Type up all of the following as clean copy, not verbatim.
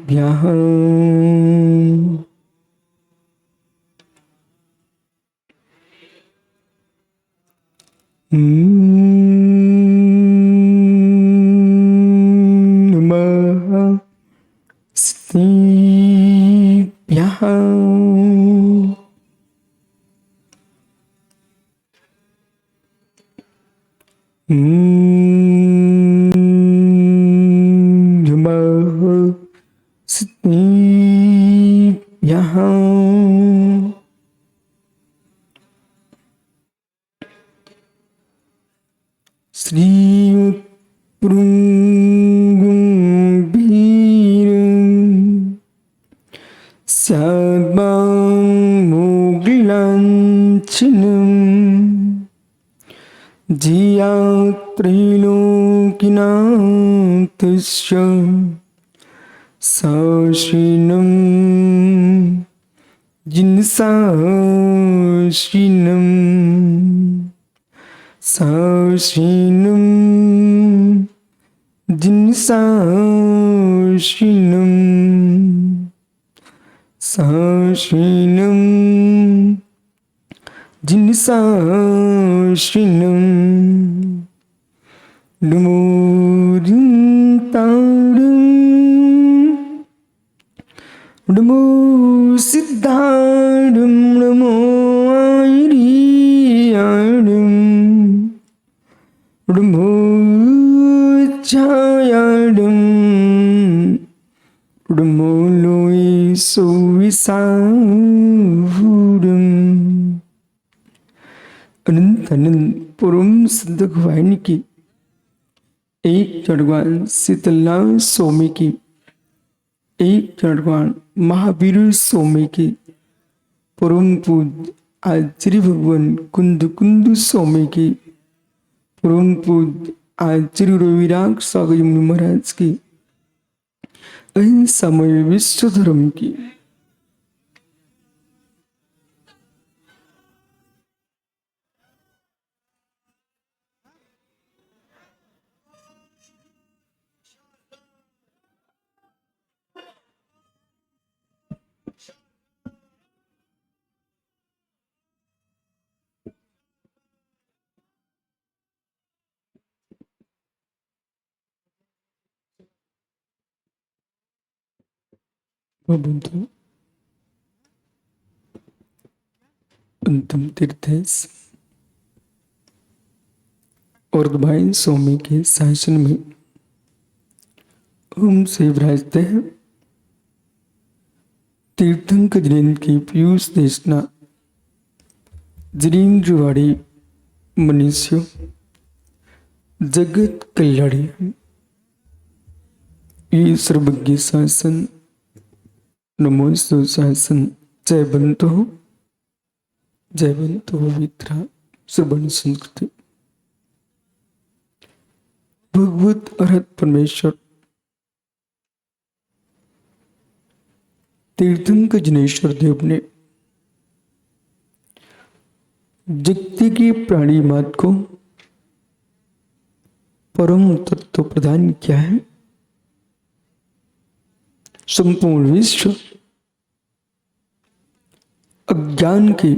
स्त्रीभ्यः नमः स्त्रीभ्यः नमः स्त्रीभ्यः श्रीपुरुंगुंभीरं स्याद्मामुग्लाञ्छनं धिया त्रैलोक्यनाथस्य साश्रीनं जिनसाश्रीनं साश्रीनं जिनसाश्रीनं साश्रीनं जिनसाश्रीनं नमो रिंतारं नमो सिद्धारं नमो आयर्याणं नमो छायाणं नमो लोये सोविसाहुरं। अनंत अनंत परम सिद्ध भगवान की एक भगवान शीतलनाथ स्वामी की एक भगवान महावीर स्वामी की परम पूज्य आचार्य भगवान कुंद कुंद स्वामी की परम पूज्य आचार्य रविराग सागर महाराज की अहिंसामय विश्व धर्म की बंधु अंतिम तीर्थ और भाई स्वामी के शासन में हम से विराजते हैं तीर्थंकर जिनेन्द्र की पीयूष देशना जिनेन्द्रवाड़ी मनुष्य जगत कल्याणी ये सर्वज्ञ शासन नमोस्तु शासन जय बंतो विद्रा श्रवण संस्कृति भगवत अरहत परमेश्वर तीर्थंकर जिनेश्वर देव ने जगती की प्राणी मात को परम तत्व प्रदान किया है। संपूर्ण विश्व अज्ञान की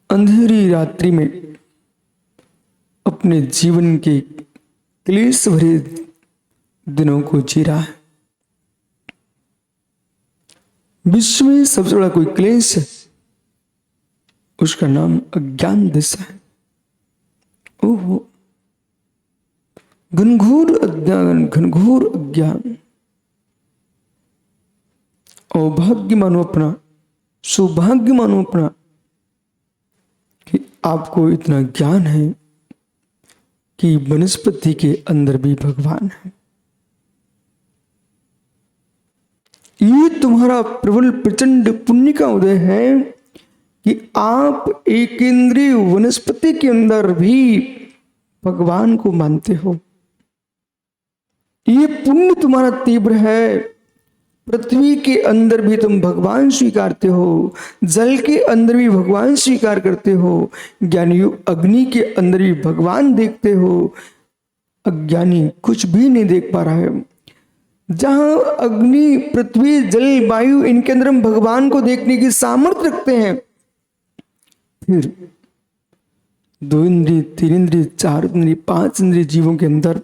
अंधेरी रात्रि में अपने जीवन के क्लेश भरे दिनों को जी रहा है। विश्व में सबसे बड़ा कोई क्लेश है, उसका नाम अज्ञान दशा है। ओहो, घनघोर अज्ञान, घनघोर अज्ञान। अभाग्य मानो अपना, सौभाग्य मानो अपना कि आपको इतना ज्ञान है कि वनस्पति के अंदर भी भगवान है। ये तुम्हारा प्रबल प्रचंड पुण्य का उदय है कि आप एक इंद्रिय वनस्पति के अंदर भी भगवान को मानते हो। ये पुण्य तुम्हारा तीव्र है। पृथ्वी के अंदर भी तुम भगवान स्वीकारते हो, जल के अंदर भी भगवान स्वीकार करते हो, ज्ञानी अग्नि के अंदर भी भगवान देखते हो। अज्ञानी कुछ भी नहीं देख पा रहा है। जहां अग्नि, पृथ्वी, जल, वायु, इनके अंदर हम भगवान को देखने की सामर्थ्य रखते हैं, फिर 2 इंद्रिय, 3 इंद्रिय, 4 इंद्रिय, 5 इंद्रिय जीवों के अंदर,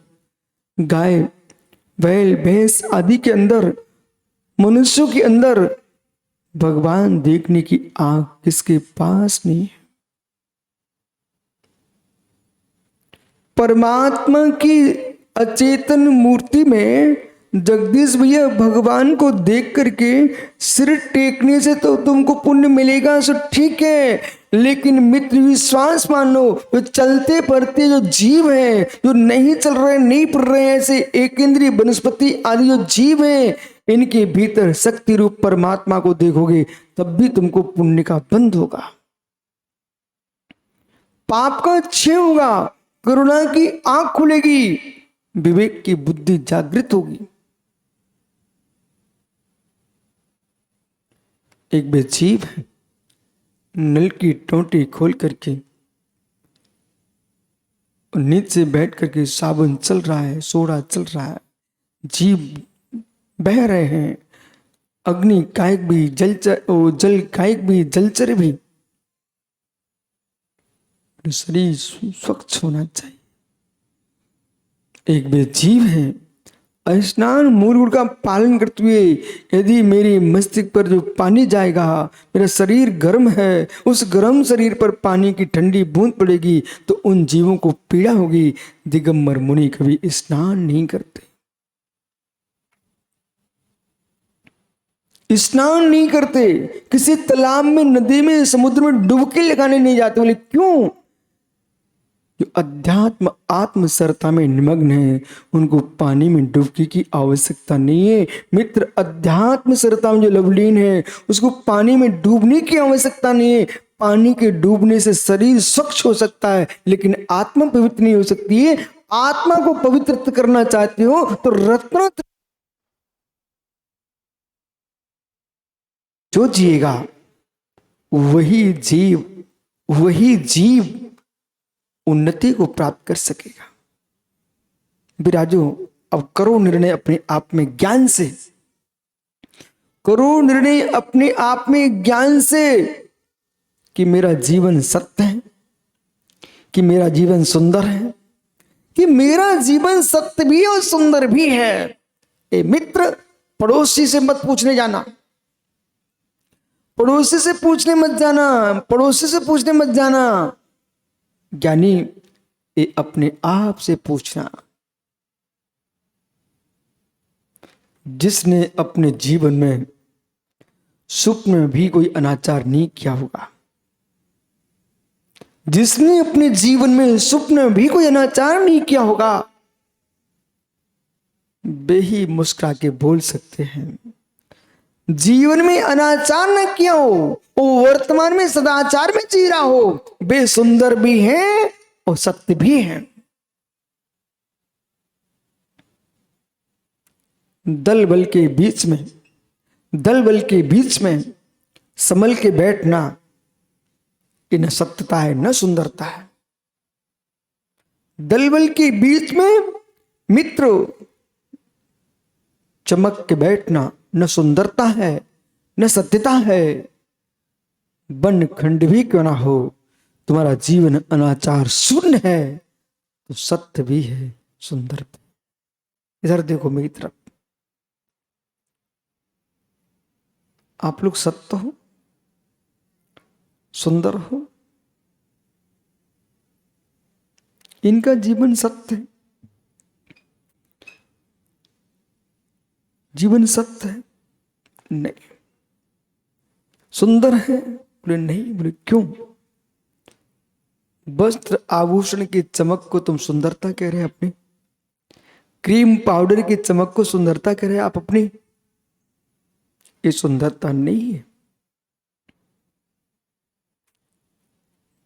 गाय, बैल, भैंस आदि के अंदर, मनुष्यों के अंदर भगवान देखने की आंख किसके पास नहीं है? परमात्मा की अचेतन मूर्ति में जगदीश भैया भगवान को देख करके सिर टेकने से तो तुमको पुण्य मिलेगा, सो ठीक है, लेकिन मित्र विश्वास मानो, जो चलते पड़ते जो जीव है, जो नहीं चल रहे नहीं पढ़ रहे हैं, ऐसे एक इंद्रिय वनस्पति आदि जो जीव है, इनके भीतर शक्ति रूप परमात्मा को देखोगे तब भी तुमको पुण्य का बंध होगा, पाप का क्षय होगा, करुणा की आंख खुलेगी, विवेक की बुद्धि जागृत होगी। एक बेजीव है, नल की टोंटी खोल करके नीचे बैठ करके साबुन चल रहा है, सोडा चल रहा है, जीव बह रहे हैं, अग्नि कायक भी, जल कायक भी, जलचर भी, शरीर स्वच्छ होना चाहिए। एक वे जीव है, स्नान मूल का पालन करते हुए यदि मेरी मस्तिष्क पर जो पानी जाएगा, मेरा शरीर गर्म है, उस गर्म शरीर पर पानी की ठंडी बूंद पड़ेगी तो उन जीवों को पीड़ा होगी। दिगंबर मुनि कभी स्नान नहीं करते, स्नान नहीं करते, किसी तालाब में, नदी में, समुद्र में डुबकी लगाने नहीं जाते। बोले क्यों? जो अध्यात्म आत्म सरता में निमग्न है उनको पानी में डुबकी की आवश्यकता नहीं है। मित्र, अध्यात्म सरता में जो लवलीन है उसको पानी में डूबने की आवश्यकता नहीं है। पानी के डूबने से शरीर स्वच्छ हो सकता है लेकिन आत्मा पवित्र नहीं हो सकती है। आत्मा को पवित्र करना चाहते हो तो रत्न जो जिएगा वही जीव उन्नति को प्राप्त कर सकेगा। विराजो, अब करो निर्णय अपने आप में ज्ञान से, करो निर्णय अपने आप में ज्ञान से कि मेरा जीवन सत्य है, कि मेरा जीवन सुंदर है, कि मेरा जीवन सत्य भी और सुंदर भी है। ए मित्र, पड़ोसी से मत पूछने जाना, पड़ोसी से पूछने मत जाना, पड़ोसी से पूछने मत जाना। ज्ञानी ये अपने आप से पूछना, जिसने अपने जीवन में स्वप्न में भी कोई अनाचार नहीं किया होगा, जिसने अपने जीवन में स्वप्न में भी कोई अनाचार नहीं किया होगा, वे ही मुस्कुरा के बोल सकते हैं। जीवन में अनाचार न किया हो, वो वर्तमान में सदाचार में जी रहा हो, वे सुंदर भी हैं और सत्य भी हैं। दल बल के बीच में संभल के बैठना, ये न सत्यता है न सुंदरता है। दल बल के बीच में मित्र चमक के बैठना न सुंदरता है न सत्यता है। वन खंड भी क्यों ना हो, तुम्हारा जीवन अनाचार शून्य है तो सत्य भी है, सुंदर भी। इधर देखो मेरी तरफ, आप लोग सत्य हो, सुंदर हो, इनका जीवन सत्य है, जीवन सत्य है नहीं, सुंदर है बोले नहीं, बोले क्यों? वस्त्र आभूषण की चमक को तुम सुंदरता कह रहे हैं अपनी, क्रीम पाउडर की चमक को सुंदरता कह रहे हैं आप अपनी, ये सुंदरता नहीं है।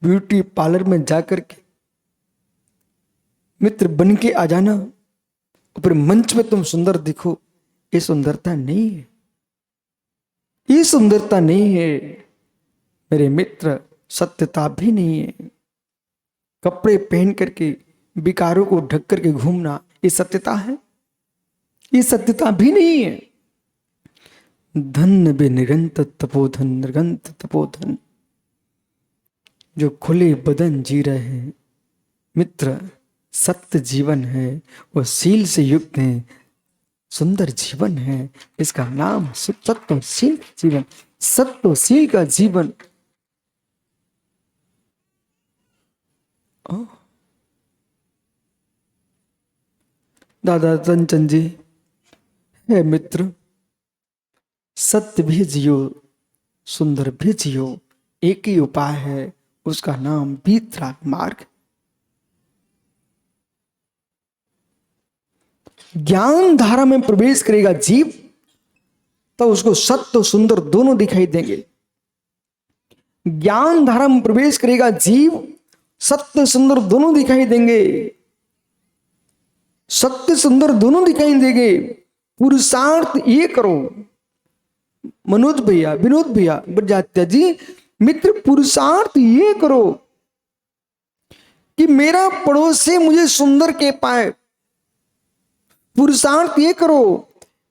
ब्यूटी पार्लर में जाकर के मित्र बन के आ जाना, ऊपर मंच में तुम सुंदर दिखो, ये सुंदरता नहीं है, ये सुंदरता नहीं है मेरे मित्र, सत्यता भी नहीं है। कपड़े पहन करके विकारों को ढक करके घूमना, ये सत्यता है? ये सत्यता भी नहीं है। धन बे निरंत तपोधन, निरंत तपोधन। जो खुले बदन जी रहे हैं मित्र, सत्य जीवन है, वो शील से युक्त है, सुंदर जीवन है। इसका नाम सत्वशील जीवन, सत्वशील का जीवन। दादा धनचंद जी, है मित्र, सत्य भी जियो, सुंदर भी जियो। एक ही उपाय है, उसका नाम वीतराग मार्ग। ज्ञान धारा में प्रवेश करेगा जीव, तो उसको सत्य सुंदर दोनों दिखाई देंगे। ज्ञान धारा में प्रवेश करेगा जीव, सत्य सुंदर दोनों दिखाई देंगे। सत्य सुंदर दोनों दिखाई देंगे। पुरुषार्थ ये करो, मनोज भैया, विनोद भैया, ब्रजात्या जी, मित्र, पुरुषार्थ ये करो कि मेरा पड़ोसी मुझे सुंदर कह पाए। पुरुषार्थ ये करो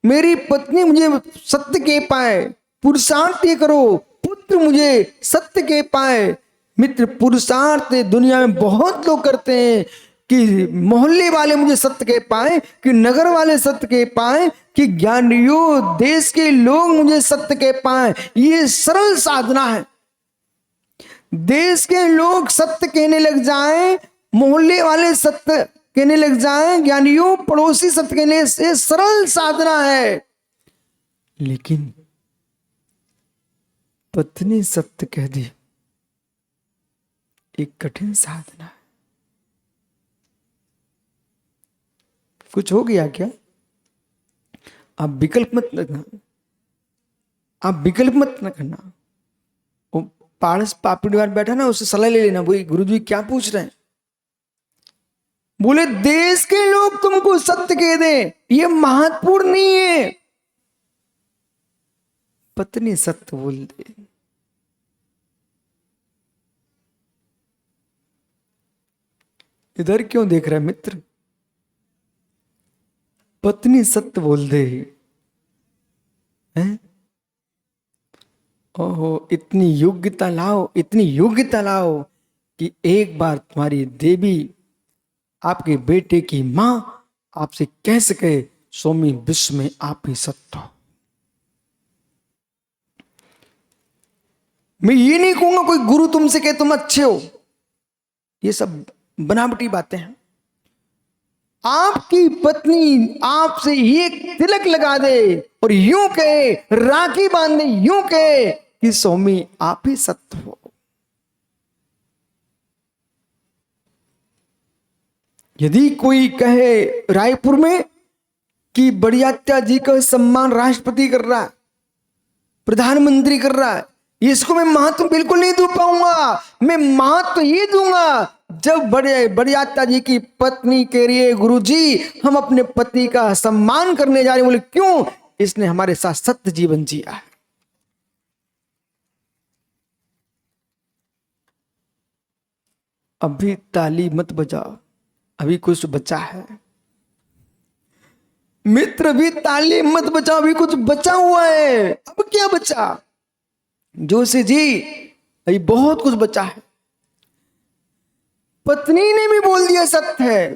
मेरी पत्नी मुझे सत्य कह पाए। पुरुषार्थ ये करो पुत्र मुझे सत्य कह पाए। मित्र, पुरुषार्थ दुनिया में बहुत लोग करते हैं कि मोहल्ले वाले मुझे सत्य कह पाए, कि नगर वाले सत्य कह पाए, कि ज्ञानियों देश के लोग मुझे सत्य कह पाए। ये सरल साधना है। देश के लोग सत्य कहने लग जाएं, मोहल्ले वाले सत्य कहने लग जाएं, ज्ञानियों पड़ोसी सत्य कहने से सरल साधना है। लेकिन पत्नी सत्य कह दी, एक कठिन साधना है। कुछ हो गया क्या? आप विकल्प मत रखना, आप विकल्प मत न करना। वो पारस पापड़ी वाला बैठा ना, उससे सलाह ले लेना, वही गुरुजी क्या पूछ रहे हैं। बोले देश के लोग तुमको सत्य कह दें, ये महत्वपूर्ण नहीं है, पत्नी सत्य बोल दे। इधर क्यों देख रहा है मित्र? पत्नी सत्य बोल दे हैं? ओहो, इतनी योग्यता लाओ, इतनी योग्यता लाओ कि एक बार तुम्हारी देवी, आपके बेटे की मां आपसे कह सके, स्वामी विश्व में आप ही सत्य हो। मैं ये नहीं कहूंगा कोई गुरु तुमसे कहे तुम अच्छे हो, ये सब बनावटी बातें हैं। आपकी पत्नी आपसे एक तिलक लगा दे और यूं कहे, राखी बांध दे, यूं कहे कि स्वामी आप ही सत्य हो। यदि कोई कहे रायपुर में कि बड़ियात्या जी का सम्मान राष्ट्रपति कर रहा है, प्रधानमंत्री कर रहा है, इसको मैं महत्व बिल्कुल नहीं दे पाऊंगा। मैं महत्व ये दूंगा जब बड़ियात्या जी की पत्नी कह रही है, गुरुजी हम अपने पति का सम्मान करने जा रहे हैं। बोले क्यों? इसने हमारे साथ सत्य जीवन जिया है। अभी ताली मत बजाओ, अभी कुछ बचा है मित्र, अभी ताली मत बचाओ, अभी कुछ बचा हुआ है। अब क्या बचा? जोशी जी, अभी बहुत कुछ बचा है। पत्नी ने भी बोल दिया सत्य है,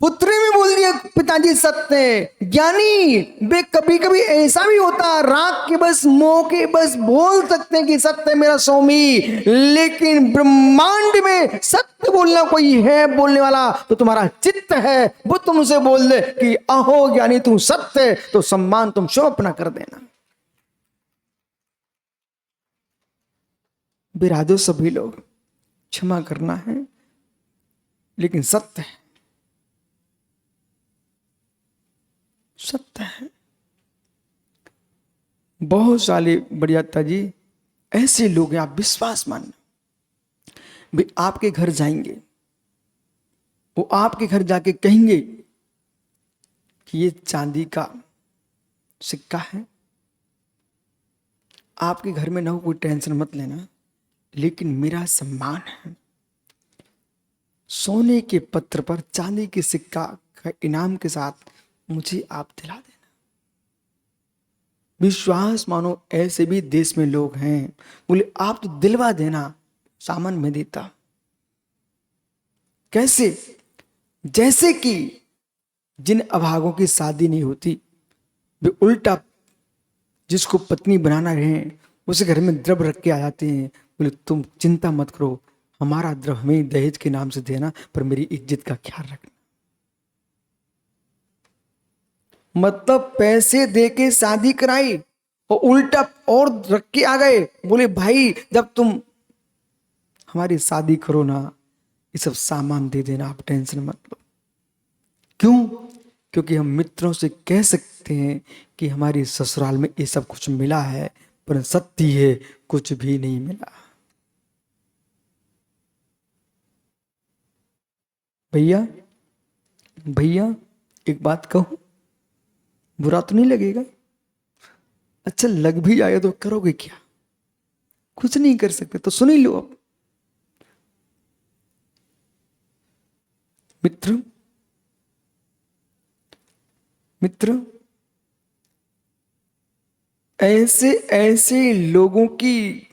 पुत्र ने भी बोल दिया पिताजी सत्य है। ज्ञानी वे कभी कभी ऐसा भी होता, राग के बस मोह के बस बोल सकते हैं कि सत्य है मेरा स्वामी, लेकिन ब्रह्मांड में सत्य बोलना कोई है बोलने वाला तो तुम्हारा चित्त है। वो तुमसे बोल दे कि अहो ज्ञानी तू सत्य है, तो सम्मान तुम स्वयं अपना कर देना। बिरादो सभी लोग, क्षमा करना है, लेकिन सत्य है, सत्य है। बहुत सारे बड़ियात्या जी ऐसे लोग हैं, आप विश्वास मानना, वे आपके घर जाएंगे, वो आपके घर जाके कहेंगे कि ये चांदी का सिक्का है, आपके घर में ना हो कोई टेंशन मत लेना, लेकिन मेरा सम्मान है। सोने के पत्र पर चांदी के सिक्का का इनाम के साथ मुझे आप दिला देना। विश्वास मानो ऐसे भी देश में लोग हैं, बोले आप तो दिलवा देना, सामान में देता। कैसे? जैसे कि जिन अभागों की शादी नहीं होती, वे उल्टा जिसको पत्नी बनाना रहे उसे घर में द्रव्य रख के आ जाते हैं, बोले तुम चिंता मत करो, हमारा द्रव्य हमें दहेज के नाम से देना, पर मेरी इज्जत का ख्याल रखना। मतलब पैसे दे के शादी कराई और उल्टा और रख के आ गए, बोले भाई जब तुम हमारी शादी करो ना, ये सब सामान दे देना, आप टेंशन मत लो। क्यों? क्योंकि हम मित्रों से कह सकते हैं कि हमारी ससुराल में ये सब कुछ मिला है, पर सत्य है कुछ भी नहीं मिला। भैया भैया एक बात कहूं, बुरा तो नहीं लगेगा? अच्छा लग भी जाए तो करोगे क्या? कुछ नहीं कर सकते तो सुन ही लो। अब मित्र मित्र ऐसे ऐसे लोगों की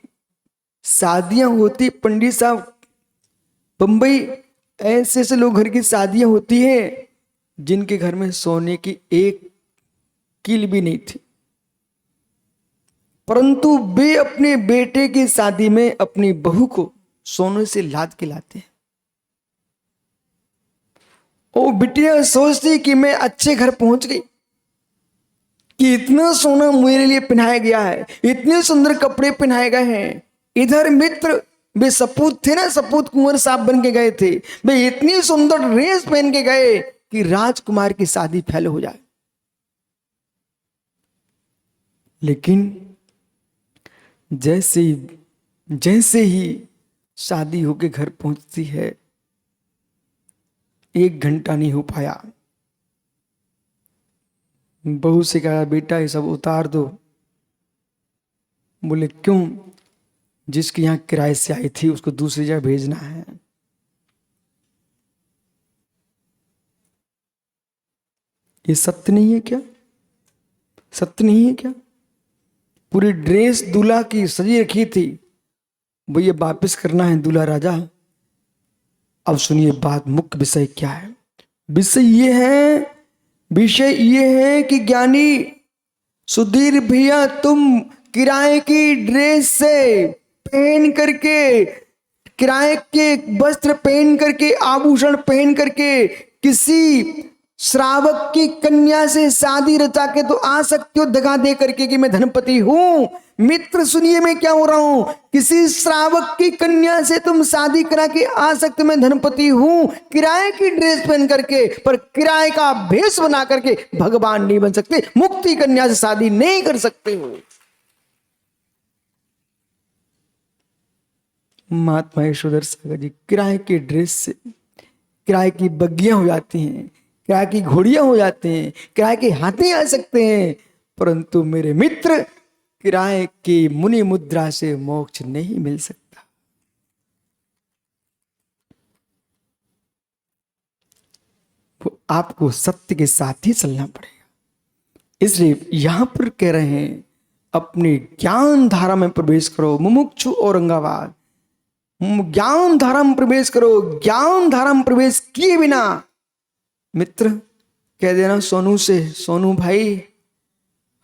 शादियां होती, पंडित साहब बंबई, ऐसे ऐसे लोग घर की शादियां होती है जिनके घर में सोने की एक कील भी नहीं थी, परंतु वे अपने बेटे की शादी में अपनी बहू को सोने से लाद के लाते हैं। ओ बिटिया सोचती कि मैं अच्छे घर पहुंच गई, कि इतना सोना मेरे लिए पहनाया गया है, इतने सुंदर कपड़े पहनाए गए हैं। इधर मित्र वे सपूत थे ना, सपूत कुंवर साहब बन के गए थे, वे इतनी सुंदर ड्रेस पहन के गए कि राजकुमार की शादी फेल हो जाए। लेकिन जैसे ही शादी होके घर पहुंचती है, 1 घंटा नहीं हो पाया, बहू से कहा बेटा ये सब उतार दो। बोले क्यों? जिसके यहाँ किराए से आई थी उसको दूसरी जगह भेजना है। ये सत्य नहीं है क्या? सत्य नहीं है क्या? पूरी ड्रेस दूल्हा की सजी रखी थी, भैया वापिस करना है दूल्हा राजा। अब सुनिए बात, मुख्य विषय क्या है? विषय ये है कि ज्ञानी सुधीर भैया तुम किराए की ड्रेस से पहन करके, किराए के वस्त्र पहन करके, आभूषण पहन करके किसी श्रावक की कन्या से शादी रचा के तो आ सकते हो, दगा दे करके कि मैं धनपति हूं। मित्र सुनिए मैं क्या हो रहा हूं, किसी श्रावक की कन्या से तुम शादी करा के आ सकते, मैं धनपति हूं, किराए की ड्रेस पहन करके, पर किराए का भेष बना करके भगवान नहीं बन सकते, मुक्ति कन्या से शादी नहीं कर सकते हो। महात्मा यशोधर सागर जी किराए के ड्रेस से किराए की बग्गियां हो जाती हैं, किराए की घोड़ियां हो जाते हैं, किराए के हाथी आ सकते हैं, परंतु मेरे मित्र किराए की मुनि मुद्रा से मोक्ष नहीं मिल सकता। वो आपको सत्य के साथ ही चलना पड़ेगा। इसलिए यहां पर कह रहे हैं अपने ज्ञान धारा में प्रवेश करो, मुमुक्षु औरंगाबाद, ज्ञान धारा में प्रवेश करो। ज्ञान धारा में प्रवेश किए बिना मित्र कह देना सोनू से, सोनू भाई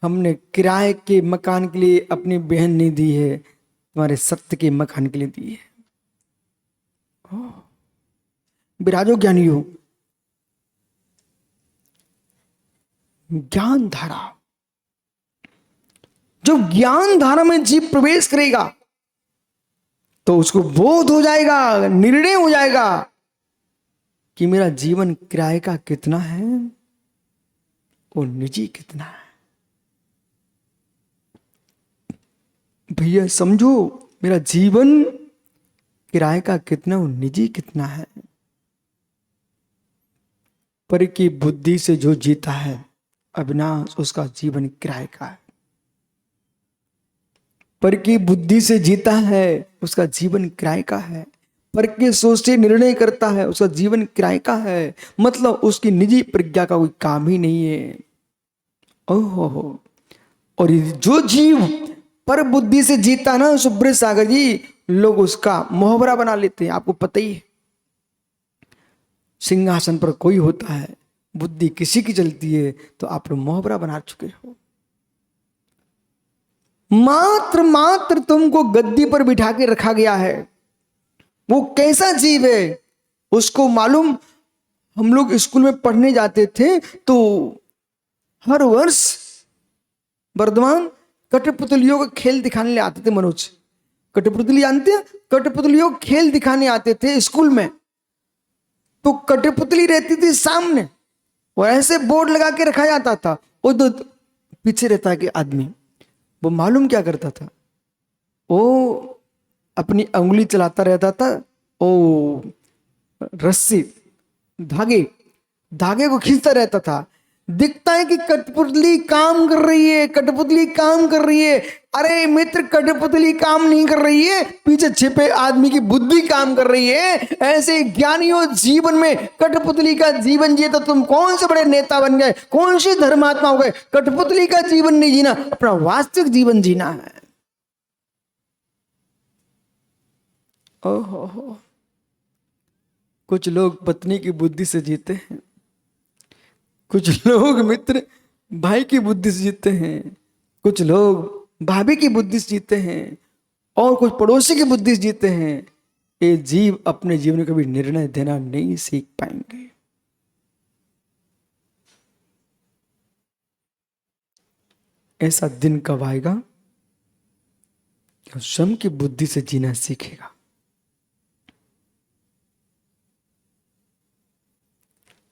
हमने किराए के मकान के लिए अपनी बहन नहीं दी है, तुम्हारे सत्य के मकान के लिए दी है। विराजो ज्ञानी हो। ज्ञान धारा, जो ज्ञान धारा में जीव प्रवेश करेगा तो उसको बोध हो जाएगा, निर्णय हो जाएगा कि मेरा जीवन किराए का कितना है और निजी कितना है। भैया समझो, मेरा जीवन किराए का कितना और निजी कितना है। पर की बुद्धि से जो जीता है अविनाश, उसका जीवन किराए का है। पर की बुद्धि से जीता है उसका जीवन किराए का है। पर के सोच से निर्णय करता है, उसका जीवन किराए का है, मतलब उसकी निजी प्रज्ञा का कोई काम ही नहीं है। ओहो, और ये जो जीव पर बुद्धि से जीता ना सुब्रत सागर जी, लोग उसका मोहबरा बना लेते हैं। आपको पता ही है, सिंहासन पर कोई होता है, बुद्धि किसी की चलती है तो आप लोग मोहबरा बना चुके हो। मात्र मात्र तुमको गद्दी पर बिठा के रखा गया है। वो कैसा जीव है उसको मालूम। हम लोग स्कूल में पढ़ने जाते थे तो हर वर्ष वर्धमान कठपुतलियों का खेल दिखाने ले आते थे। मनोज, कठपुतली जानते हैं? कठपुतलियों का खेल दिखाने आते थे स्कूल में। तो कठपुतली रहती थी सामने और ऐसे बोर्ड लगा के रखा जाता था, वो तो पीछे रहता है कि आदमी, वो मालूम क्या करता था, वो अपनी अंगुली चलाता रहता था, ओ रस्सी धागे धागे को खींचता रहता था। दिखता है कि कठपुतली काम कर रही है, कठपुतली काम कर रही है। अरे मित्र, कठपुतली काम नहीं कर रही है, पीछे छिपे आदमी की बुद्धि काम कर रही है। ऐसे ज्ञानियों जीवन में कठपुतली का जीवन जिए तो तुम कौन से बड़े नेता बन गए, कौन से धर्मात्मा हो गए। कठपुतली का जीवन नहीं जीना, अपना वास्तविक जीवन जीना है। ओहो, कुछ लोग पत्नी की बुद्धि से जीते हैं, कुछ लोग मित्र भाई की बुद्धि से जीते हैं, कुछ लोग भाभी की बुद्धि से जीते हैं, और कुछ पड़ोसी की बुद्धि से जीते हैं। ये जीव अपने जीवन में कभी निर्णय देना नहीं सीख पाएंगे। ऐसा दिन कब आएगा कि स्वयं की बुद्धि से जीना सीखेगा।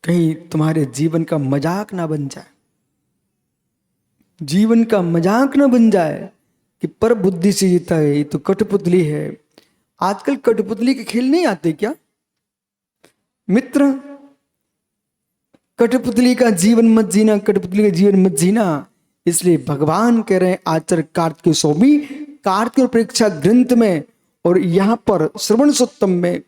कहीं तुम्हारे जीवन का मजाक ना बन जाए, जीवन का मजाक ना बन जाए कि पर बुद्धि से जीता है, ये तो कठपुतली है। आजकल कठपुतली के खेल नहीं आते क्या मित्र? कठपुतली का जीवन मत जीना, कठपुतली का जीवन मत जीना। इसलिए भगवान कह रहे हैं आचार्य कार्तिक स्वामी कार्तिक परीक्षा ग्रंथ में, और यहां पर श्रवण सुत्तम में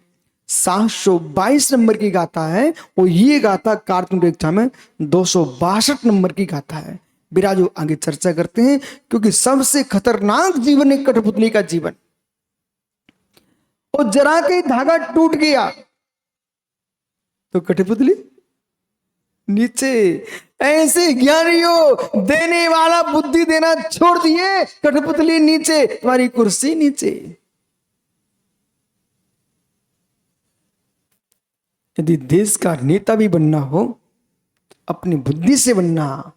722 नंबर की गाथा है, और ये गाथा कार्तिक परीक्षा में 262 नंबर की गाथा है। बिराजो आगे चर्चा करते हैं, क्योंकि सबसे खतरनाक जीवन है कठपुतली का जीवन। और जरा के धागा टूट गया तो कठपुतली नीचे। ऐसे ज्ञानियों, देने वाला बुद्धि देना छोड़ दिए, कठपुतली नीचे, तुम्हारी कुर्सी नीचे। यदि देश का नेता भी बनना हो, अपनी बुद्धि से बनना।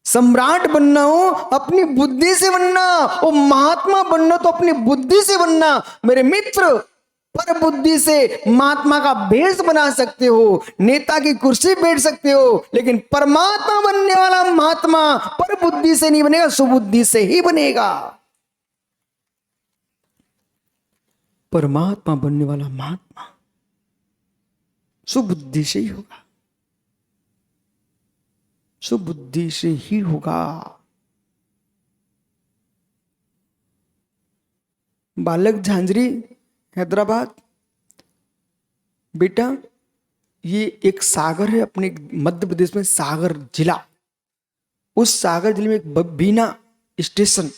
सम्राट बनना हो, अपनी बुद्धि से बनना। और महात्मा बनना तो अपनी बुद्धि से बनना। मेरे मित्र, पर बुद्धि से महात्मा का भेष बना सकते हो, नेता की कुर्सी बैठ सकते हो, लेकिन परमात्मा बनने वाला महात्मा पर बुद्धि से नहीं बनेगा, सुबुद्धि से ही बनेगा। परमात्मा बनने वाला महात्मा सुबुद्धि से ही होगा, सुबुद्धि से ही होगा। बालक झांझरी, हैदराबाद। बेटा, ये एक सागर है अपने मध्य प्रदेश में, सागर जिला। उस सागर जिले में एक बीना स्टेशन,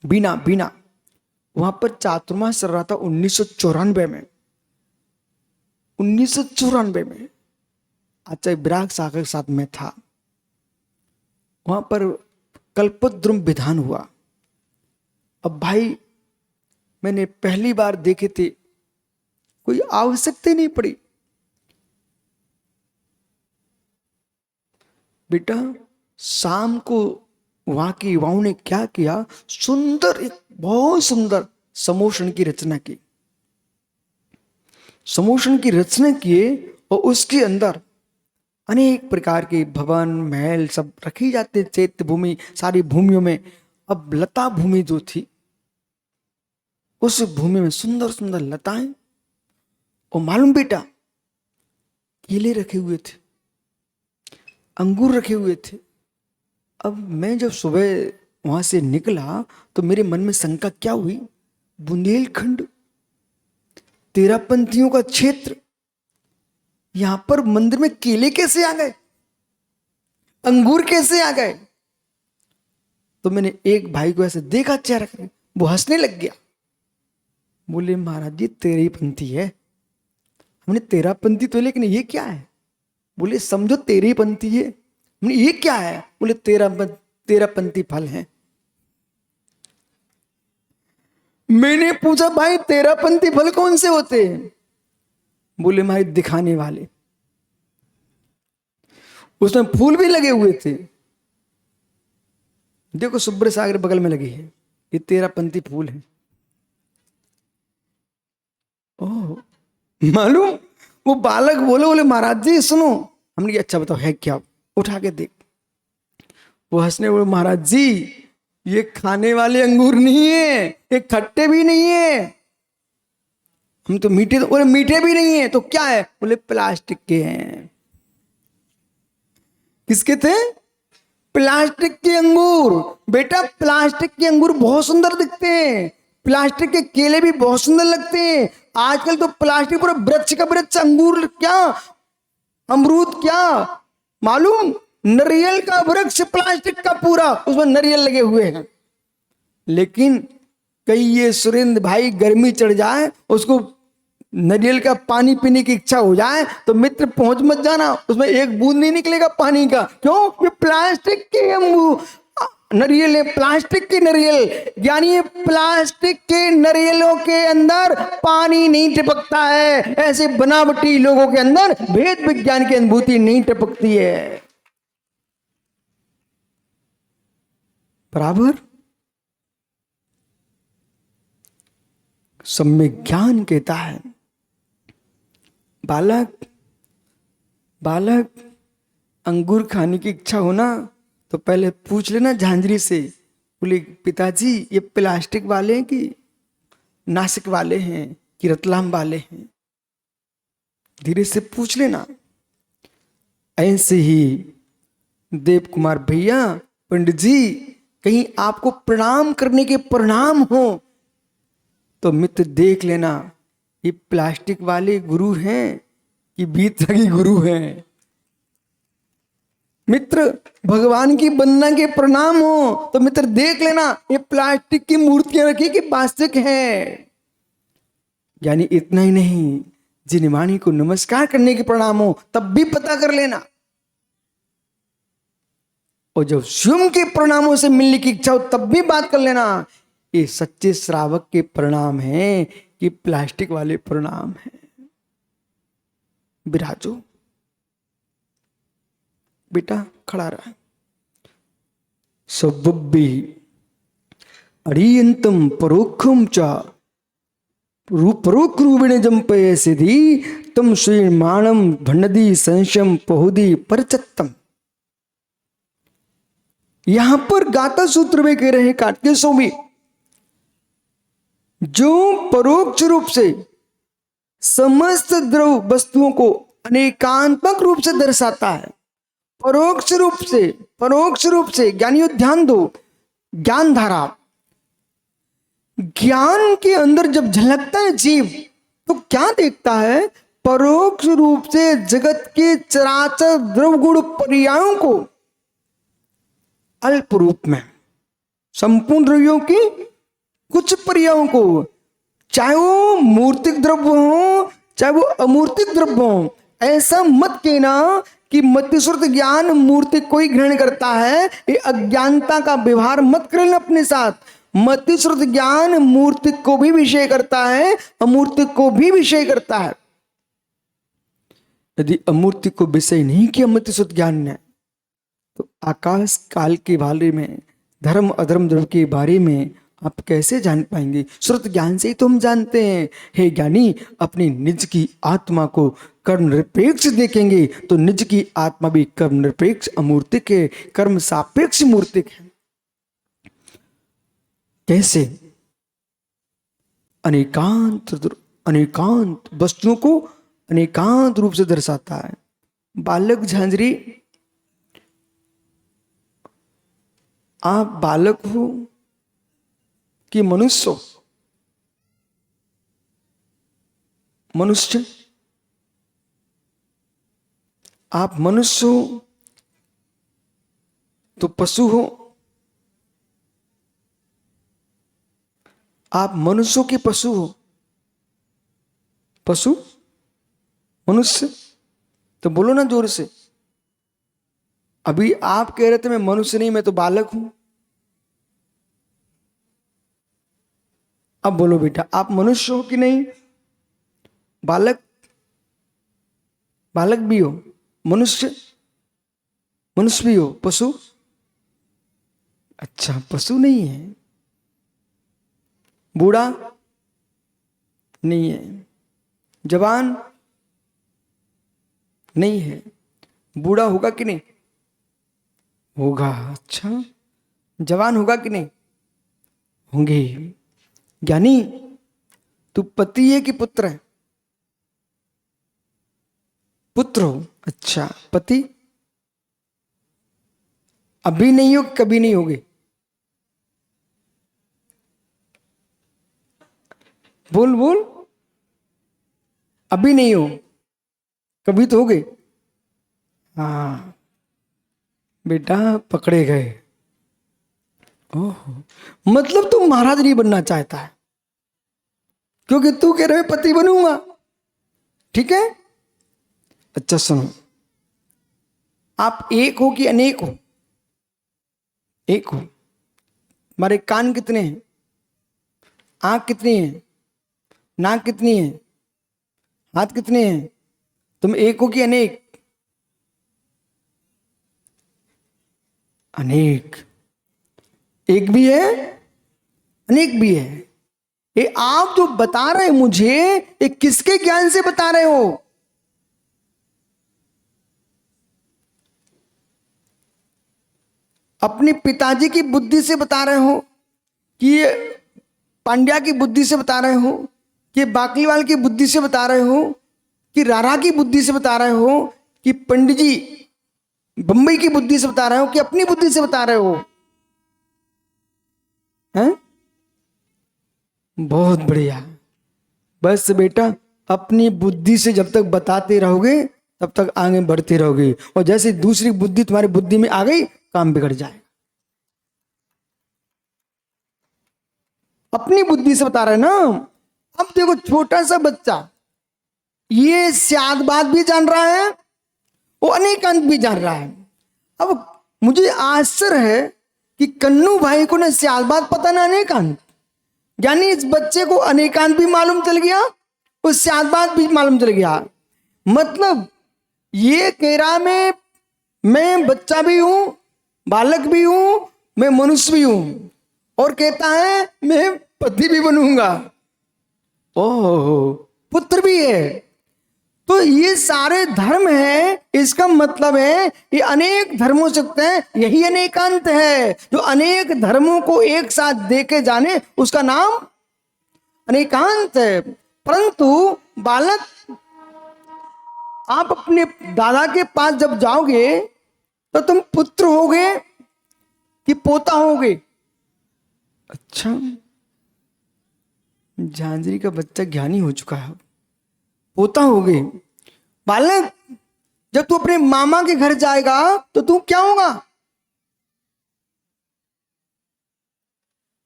बीना बीना, वहां पर चातुर्मास चल रहा था 1994 में। 1994 में आचार्य विराग सागर के साथ में था। वहां पर कल्पद्रुम विधान हुआ। अब भाई, मैंने पहली बार देखे थे, कोई आवश्यकता नहीं पड़ी। बेटा, शाम को वहां के युवाओं ने क्या किया, सुंदर, एक बहुत सुंदर समोषण की रचना की। समोषण की रचना किए और उसके अंदर अनेक प्रकार के भवन महल सब रखी जाते, चैत्य भूमि, सारी भूमियों में। अब लता भूमि जो थी, उस भूमि में सुंदर सुंदर लताएं, और मालूम बेटा, केले रखे हुए थे, अंगूर रखे हुए थे। अब मैं जब सुबह वहां से निकला तो मेरे मन में शंका क्या हुई, बुंदेलखंड तेरापंथियों का क्षेत्र, यहां पर मंदिर में केले कैसे आ गए, अंगूर कैसे आ गए? तो मैंने एक भाई को ऐसे देखा चेहरा करके, वो हंसने लग गया। बोले महाराज जी तेरी पंथी है। हमने तेरा पंथी तो, लेकिन ये क्या है? बोले समझो तेरी पंथी है। हमने ये क्या है? बोले तेरा पंथी फल है। मैंने पूछा भाई तेरा पंथी फल कौन से होते हैं? बोले भाई दिखाने वाले, उसमें फूल भी लगे हुए थे। देखो सुब्र सागर बगल में लगी है, ये तेरा पंथी फूल है। ओह, मालूम? वो बालक बोले, बोले महाराज जी सुनो। हमने अच्छा बताओ है क्या, उठा के देख। वो हंसने बोले महाराज जी ये खाने वाले अंगूर नहीं है, ये खट्टे भी नहीं है, हम तो मीठे, तो बोले मीठे भी नहीं है, तो क्या है? बोले प्लास्टिक के हैं। किसके थे? प्लास्टिक के अंगूर। बेटा प्लास्टिक के अंगूर बहुत सुंदर दिखते हैं, प्लास्टिक के केले भी बहुत सुंदर लगते हैं। आजकल तो प्लास्टिक पूरा वृक्ष का वृक्ष, अंगूर क्या, अमरूद क्या, मालूम? नारियल का वृक्ष प्लास्टिक का पूरा, उसमें नारियल लगे हुए हैं। लेकिन कहीं ये सुरेंद्र भाई गर्मी चढ़ जाए, उसको नारियल का पानी पीने की इच्छा हो जाए, तो मित्र पहुंच मत जाना, उसमें एक बूंद नहीं निकलेगा पानी का। क्यों? ये प्लास्टिक के नारियल है, प्लास्टिक के नारियल, यानी प्लास्टिक के नारियलों के अंदर पानी नहीं टपकता है। ऐसे बनावटी लोगों के अंदर भेद विज्ञान की अनुभूति नहीं टपकती है। बराबर सम्यक ज्ञान कहता है, बालक अंगूर खाने की इच्छा हो ना, तो पहले पूछ लेना झांझरी से, बोले पिताजी ये प्लास्टिक वाले हैं कि नासिक वाले हैं कि रतलाम वाले हैं? धीरे से पूछ लेना। ऐसे ही देव कुमार भैया, पंडित जी, कहीं आपको प्रणाम करने के परिणाम हो तो मित्र देख लेना ये प्लास्टिक वाले गुरु हैं कि भीतरी गुरु हैं। मित्र भगवान की वंदना के प्रणाम हो तो मित्र देख लेना ये प्लास्टिक की मूर्तियां रखी कि वास्तविक है। यानी इतना ही नहीं, जिन वाणी को नमस्कार करने के प्रणाम हो तब भी पता कर लेना, और जब स्वयं के प्रणामों से मिलने की इच्छा हो तब भी बात कर लेना, ये सच्चे श्रावक के प्रणाम हैं कि प्लास्टिक वाले प्रणाम हैं। विराजो बेटा, खड़ा रहा। सब्बी अरियंतम परोक्षम च परोक्ष रूपेण जंपय सिद्धि तम श्रीमाणम धनदी संशम पहुदी परचत्तम। यहां पर गाथा सूत्र में कह रहे हैं कार्तिकेय स्वामी, जो परोक्ष रूप से समस्त द्रव वस्तुओं को अनेकांतक रूप से दर्शाता है, परोक्ष रूप से ज्ञानियों ध्यान दो, ज्ञान धारा, ज्ञान के अंदर जब झलकता है जीव तो क्या देखता है? परोक्ष रूप से जगत के चराचर द्रव गुण पर्यायों को अल्प रूप में, संपूर्ण द्रव्यों की कुछ पर्यायों को, चाहे वो मूर्तिक द्रव्य हो चाहे वो अमूर्तिक द्रव्य हो। ऐसा मत कहना कि मतिश्रुत ज्ञान मूर्तिक को ही ग्रहण करता है, ये अज्ञानता का व्यवहार मत करना अपने साथ। मतिश्रुत ज्ञान मूर्तिक को भी विषय करता है, अमूर्तिक को भी विषय करता है। यदि अमूर्तिक को विषय नहीं किया मतिश्रुत ज्ञान ने, तो आकाश काल के बारे में, धर्म अधर्म द्रव्य के बारे में आप कैसे जान पाएंगे? श्रुत ज्ञान से ही तो हम जानते हैं। हे ज्ञानी, अपनी निज की आत्मा को कर्म निरपेक्ष देखेंगे तो निज की आत्मा भी कर्म निरपेक्ष अमूर्तिक है, कर्म सापेक्ष मूर्तिक है। कैसे? अनेकांत वस्तुओं को अनेकांत रूप से दर्शाता है। बालक झांझरी, आप बालक हो कि मनुष्य हो? मनुष्य, आप मनुष्य हो तो पशु हो, आप मनुष्यों के पशु हो, पशु मनुष्य, तो बोलो ना जोर से। अभी आप कह रहे थे मैं मनुष्य नहीं, मैं तो बालक हूं। अब बोलो बेटा, आप मनुष्य हो कि नहीं? बालक, बालक भी हो, मनुष्य, मनुष्य भी हो, पशु? अच्छा, पशु नहीं है। बूढ़ा नहीं है, जवान नहीं है, बूढ़ा होगा कि नहीं? होगा। अच्छा, जवान होगा कि नहीं? होंगे। ज्ञानी, तू पति है कि पुत्र है? पुत्र हो। अच्छा, पति अभी नहीं हो, कभी नहीं होगे? बोल बोल। अभी नहीं हो, कभी तो हो गए। हाँ बेटा, पकड़े गए। ओहो, मतलब तू महाराज नहीं बनना चाहता है, क्योंकि तू कह रहे पति बनूंगा। ठीक है, अच्छा सुनो, आप एक हो कि अनेक हो? एक हो। हमारे कान कितने हैं? आंख कितनी है? नाक कितनी है? हाथ कितने हैं? तुम एक हो कि अनेक? अनेक। एक भी है, अनेक भी है। ये आप जो बता रहे हैं मुझे, ये किसके ज्ञान से बता रहे हो? अपने पिताजी की बुद्धि से बता रहे हो कि ये पांड्या की बुद्धि से बता रहे हो, कि बाकलीवाल की बुद्धि से बता रहे हो, कि रारा की बुद्धि से बता रहे हो, कि पंडित जी बंबई की बुद्धि से बता रहे हो, कि अपनी बुद्धि से बता रहे हो? हैं? बहुत बढ़िया। बस बेटा, अपनी बुद्धि से जब तक बताते रहोगे तब तक आगे बढ़ते रहोगे, और जैसे दूसरी बुद्धि तुम्हारी बुद्धि में आ गई, काम बिगड़ जाए। अपनी बुद्धि से बता रहे ना। अब देखो, छोटा सा बच्चा ये स्याद बात भी जान रहा है, वो अनेकांत भी जान रहा है। अब मुझे आश्चर्य है कि कन्नू भाई को ना स्याद बात पता ना अनेकांत, यानी इस बच्चे को अनेकांत भी मालूम चल गया, उस स्याद बात भी मालूम चल गया। मतलब ये कह रहा मैं बच्चा भी हूं, बालक भी हूं, मैं मनुष्य भी हूं, और कहता है मैं पति भी बनूंगा, ओह पुत्र भी है। तो ये सारे धर्म है, इसका मतलब है ये अनेक धर्म हो सकते हैं, यही अनेकांत है। जो अनेक धर्मों को एक साथ देके जाने, उसका नाम अनेकांत है। परंतु बालक, आप अपने दादा के पास जब जाओगे तो तुम पुत्र होगे कि पोता होगे? अच्छा, झांझरी का बच्चा ज्ञानी हो चुका है, पोता होगे। बालक, जब तू अपने मामा के घर जाएगा तो तू क्या होगा?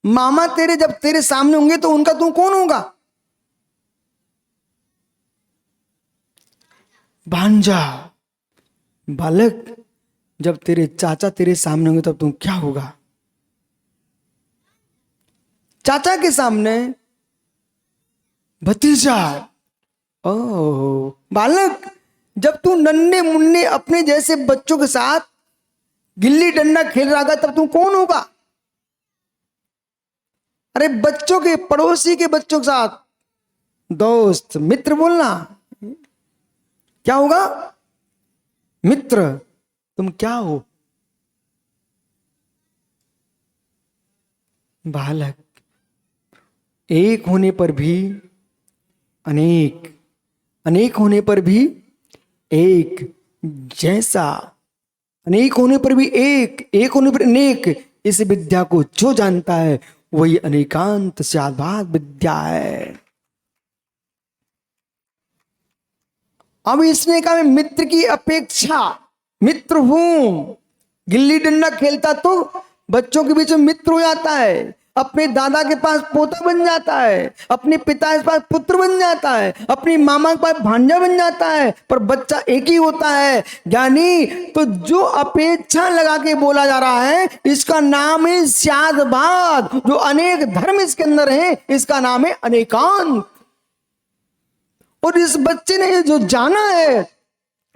मामा तेरे जब तेरे सामने होंगे तो उनका तू कौन होगा? भांजा। बालक, जब तेरे चाचा तेरे सामने होंगे तब तू क्या होगा? चाचा के सामने भतीजा। ओह बालक, जब तू नन्हे मुन्ने अपने जैसे बच्चों के साथ गिल्ली डंडा खेल रहा था तब तू कौन होगा? अरे बच्चों के, पड़ोसी के बच्चों के साथ दोस्त, मित्र बोलना। क्या होगा? मित्र। तुम क्या हो? बालक, एक होने पर भी अनेक, अनेक होने पर भी एक जैसा, अनेक होने पर भी एक, एक होने पर अनेक, इस विद्या को जो जानता है वही अनेकांत स्याद्भात विद्या है। अब इसने कहा मैं मित्र की अपेक्षा मित्र हूं। गिल्ली डंडा खेलता तो बच्चों के बीच में मित्र हो जाता है, अपने दादा के पास पोता बन जाता है, अपने पिता के पास पुत्र बन जाता है, अपनी मामा के पास भांजा बन जाता है, पर बच्चा एक ही होता है ज्ञानी। तो जो अपेक्षा लगा के बोला जा रहा है इसका नाम है स्यादवाद। जो अनेक धर्म इसके अंदर है इसका नाम है अनेकांत। और इस बच्चे ने जो जाना है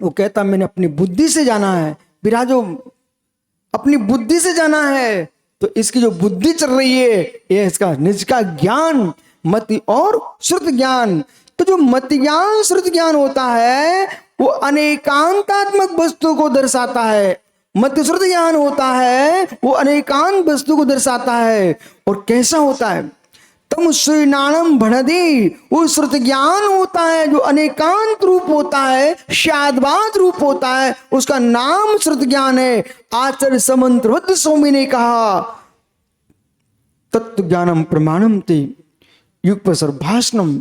वो कहता मैंने अपनी बुद्धि से जाना है। विराजो अपनी बुद्धि से जाना है, तो इसकी जो बुद्धि चल रही है ये इसका निज का ज्ञान मति और श्रुत ज्ञान। तो जो मति ज्ञान श्रुत ज्ञान होता है वो अनेकांतात्मक वस्तु को दर्शाता है, मति श्रुत ज्ञान होता है वो अनेकांत वस्तु को दर्शाता है। और कैसा होता है? तम श्रीनानम भणदी, वो श्रुत ज्ञान होता है जो अनेकांत रूप होता है, शादवाद रूप होता है, उसका नाम श्रुत ज्ञान है। आचार्य समंत्रवत स्वामी ने कहा तत्व ज्ञानम प्रमाणम ते युगपसर भाषणम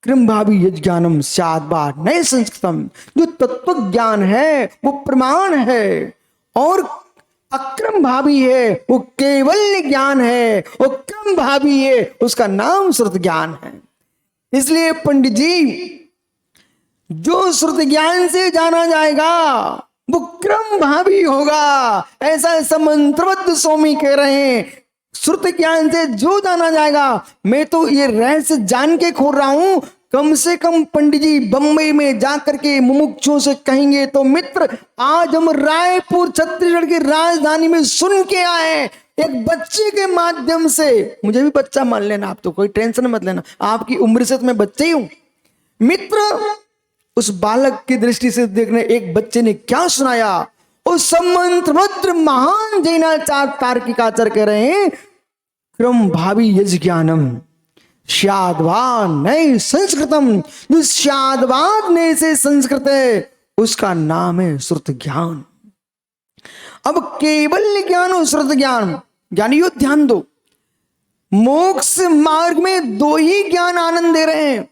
कृम भावी यज ज्ञानम स्याद्वाद नए संस्कृतम। जो तत्व ज्ञान है वो प्रमाण है और अक्रम भावी है, वो केवल ज्ञान है, वो क्रम भावी है, उसका नाम श्रुत ज्ञान है। इसलिए पंडित जी जो श्रुत ज्ञान से जाना जाएगा वो क्रम भावी होगा, ऐसा मंत्रवत स्वामी कह रहे हैं। श्रुत ज्ञान से जो जाना जाएगा, मैं तो ये रहस्य जान के खोल रहा हूं, कम से कम पंडित जी बंबई में जाकर के मुमुक्षुओं से कहेंगे तो मित्र आज हम रायपुर छत्तीसगढ़ की राजधानी में सुन के आए एक बच्चे के माध्यम से। मुझे भी बच्चा मान लेना, आप तो कोई टेंशन मत लेना, आपकी उम्र से तो मैं बच्चे ही हूं। मित्र उस बालक की दृष्टि से देखने एक बच्चे ने क्या सुनाया, उस मंत्रवत महान जैनाचार्य तार्किकाचार्य कह रहे हैं क्रम भावी यज ज्ञानम शादवाद नए संस्कृतम। जो शादवाद ने से संस्कृत है उसका नाम है श्रुत ज्ञान। अब केवल ज्ञान और श्रुत ज्ञान, ज्ञानियों ध्यान दो, मोक्ष मार्ग में दो ही ज्ञान आनंद दे रहे हैं,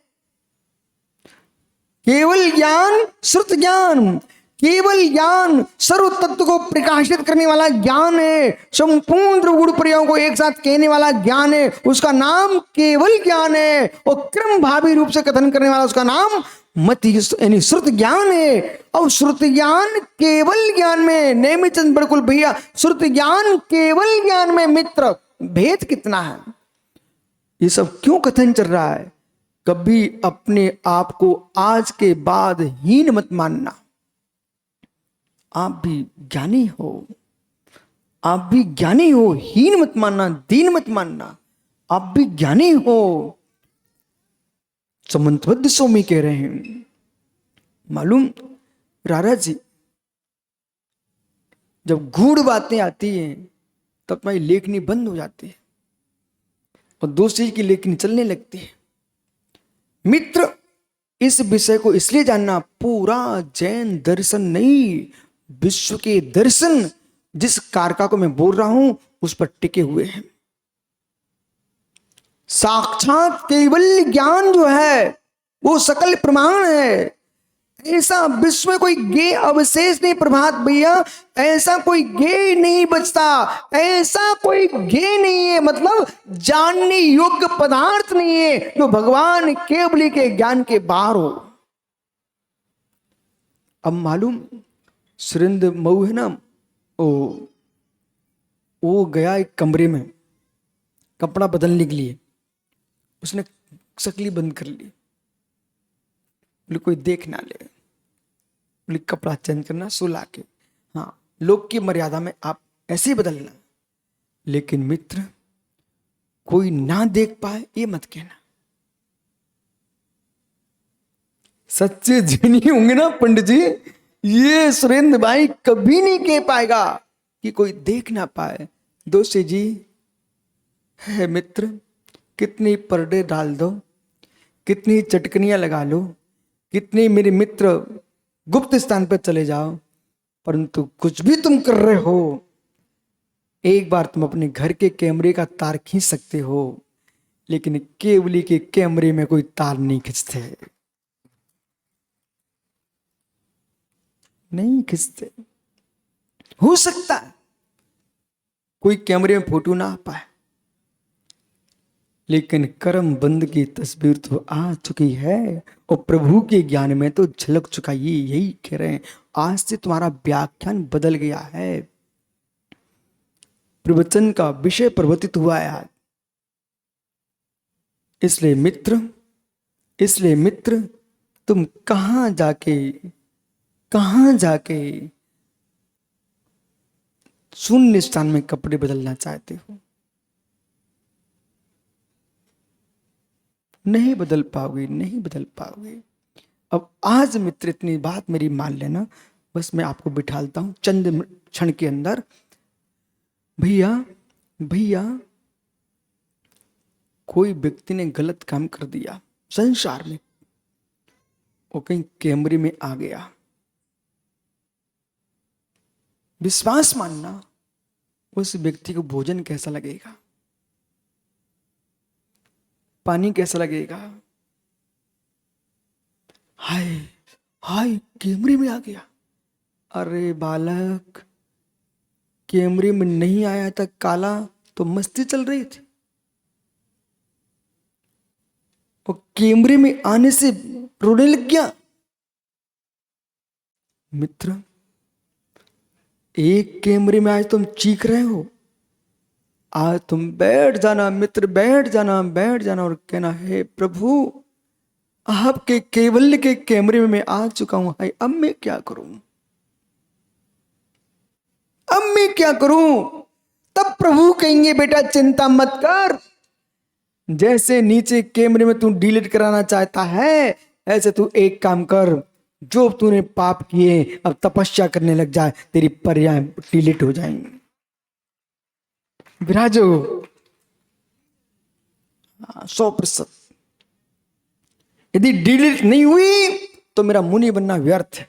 केवल ज्ञान श्रुत ज्ञान। केवल ज्ञान सर्व तत्व को प्रकाशित करने वाला ज्ञान है, संपूर्ण गुण प्रयोग को एक साथ कहने वाला ज्ञान है, उसका नाम केवल ज्ञान है। और क्रम भावी रूप से कथन करने वाला उसका नाम मति यानी श्रुत ज्ञान है। और श्रुत ज्ञान केवल ज्ञान में नेमिचंद बिल्कुल भैया, श्रुत ज्ञान केवल ज्ञान में मित्र भेद कितना है? ये सब क्यों कथन चल रहा है? कभी अपने आप को आज के बाद हीन मत मानना। आप भी ज्ञानी हो, आप भी ज्ञानी हो, हीन मत मानना, दीन मत मानना, आप भी ज्ञानी हो। समंतबद्ध स्वामी कह रहे हैं, मालूम रारा जी जब गूढ़ बातें आती हैं तब तुम्हारी लेखनी बंद हो जाती है और दूसरी की लेखनी चलने लगती है। मित्र इस विषय को इसलिए जानना, पूरा जैन दर्शन नहीं, विश्व के दर्शन जिस कारका को मैं बोल रहा हूं उस पर टिके हुए हैं। साक्षात केवल ज्ञान जो है वो सकल प्रमाण है। ऐसा विश्व में कोई गे अवशेष नहीं प्रभात भैया, ऐसा कोई गे नहीं बचता, ऐसा कोई गे नहीं है, मतलब जानने योग्य पदार्थ नहीं है जो भगवान केवली के ज्ञान के बाहर हो। अब मालूम सुरेंद्र मऊ है ना, वो गया एक कमरे में कपड़ा बदलने के लिए, उसने शकली बंद कर ली, बोले कोई देख ना ले, बोले कपड़ा चेंज करना सुला के, हाँ लोग की मर्यादा में आप ऐसे ही बदलना, लेकिन मित्र कोई ना देख पाए ये मत कहना। सच्चे जैनी होंगे ना पंडित जी, ये सुरेंद्र भाई कभी नहीं कह पाएगा कि कोई देख ना पाए। दोषी जी है मित्र, कितनी पर्दे डाल दो, कितनी चटकनियां लगा लो, कितने मेरे मित्र गुप्त स्थान पर चले जाओ, परंतु कुछ भी तुम कर रहे हो, एक बार तुम अपने घर के कैमरे का तार खींच सकते हो, लेकिन केवली के कैमरे में कोई तार नहीं खींचते। नहीं खींचते। हो सकता है कोई कैमरे में फोटो ना आ पाए, लेकिन कर्म बंद की तस्वीर तो आ चुकी है और प्रभु के ज्ञान में तो झलक चुका। ये यही कह रहे हैं, आज से तुम्हारा व्याख्यान बदल गया है, प्रवचन का विषय परिवर्तित हुआ है आज। इसलिए मित्र तुम कहां जाके शून्य स्थान में कपड़े बदलना चाहते हो? नहीं बदल पाओगे। अब आज मित्र इतनी बात मेरी मान लेना, बस मैं आपको बिठालता हूं चंद क्षण के अंदर। भैया कोई व्यक्ति ने गलत काम कर दिया संसार में, वो कहीं कैमरे में आ गया, विश्वास मानना उस व्यक्ति को भोजन कैसा लगेगा, पानी कैसा लगेगा? हाय कैमरे में आ गया। अरे बालक, कैमरे में नहीं आया था काला तो मस्ती चल रही थी, और कैमरे में आने से रोने लग गया। मित्र, एक कैमरे में आज तुम चीख रहे हो, आज तुम बैठ जाना मित्र, बैठ जाना और कहना, हे प्रभु आपके केवल के कैमरे में मैं आ चुका हूं, हाय अब मैं क्या करूं? तब प्रभु कहेंगे, बेटा चिंता मत कर, जैसे नीचे कैमरे में तू डिलीट कराना चाहता है, ऐसे तू एक काम कर, जो तूने पाप किए अब तपस्या करने लग जाए, तेरी पर्याय डिलीट हो जाएंगे। विराजो 100%। यदि डिलीट नहीं हुई तो मेरा मुनि बनना व्यर्थ है,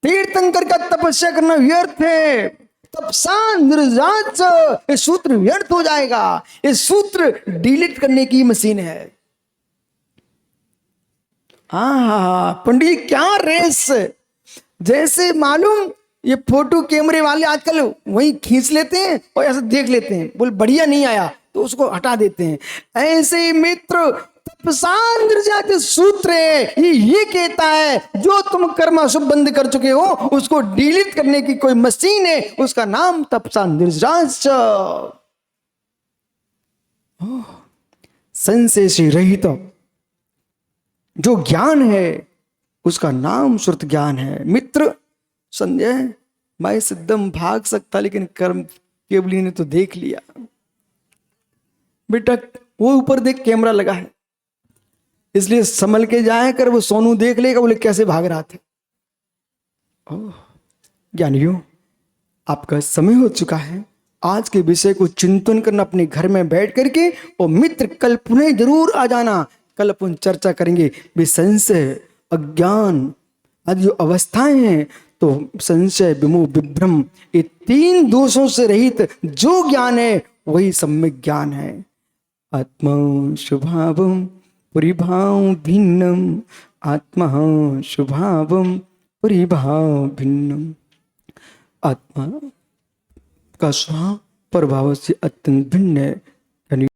तीर्थंकर का तपस्या करना व्यर्थ है, तपसा निर्जाच, ये सूत्र व्यर्थ हो जाएगा। ये सूत्र डिलीट करने की मशीन है। पंडित क्या रेस, जैसे मालूम ये फोटो कैमरे वाले आजकल वही खींच लेते हैं और ऐसा देख लेते हैं, बोल बढ़िया नहीं आया तो उसको हटा देते हैं। ऐसे मित्र तपसा निर्जाच सूत्र है, ये कहता है जो तुम कर्म अशुभ बंद कर चुके हो उसको डिलीट करने की कोई मशीन है, उसका नाम तपसा निर्जाच। संशय से रहित जो ज्ञान है उसका नाम श्रुत ज्ञान है। मित्र, संजय मैं सिद्धम भाग सकता, लेकिन कर्म केवली ने तो देख लिया। बेटा वो ऊपर देख कैमरा लगा है, इसलिए संभल के जाए कर, वो सोनू देख लेगा बोले कैसे भाग रहा था। ज्ञानियों, आपका समय हो चुका है आज के विषय को चिंतन करना अपने घर में बैठ करके, और मित्र कल पुनः जरूर आ जाना, कल अपन चर्चा करेंगे संशय अज्ञान आदि जो अवस्थाएं हैं, तो संशय विमोह विभ्रम, ये 3 दोषों से रहित जो ज्ञान है वही सम्यक ज्ञान है। आत्मा स्वभावम परिभाव भिन्नम, आत्मा स्वभावम परिभाव भिन्नम। आत्मा का स्वभाव प्रभाव से अत्यंत भिन्न है।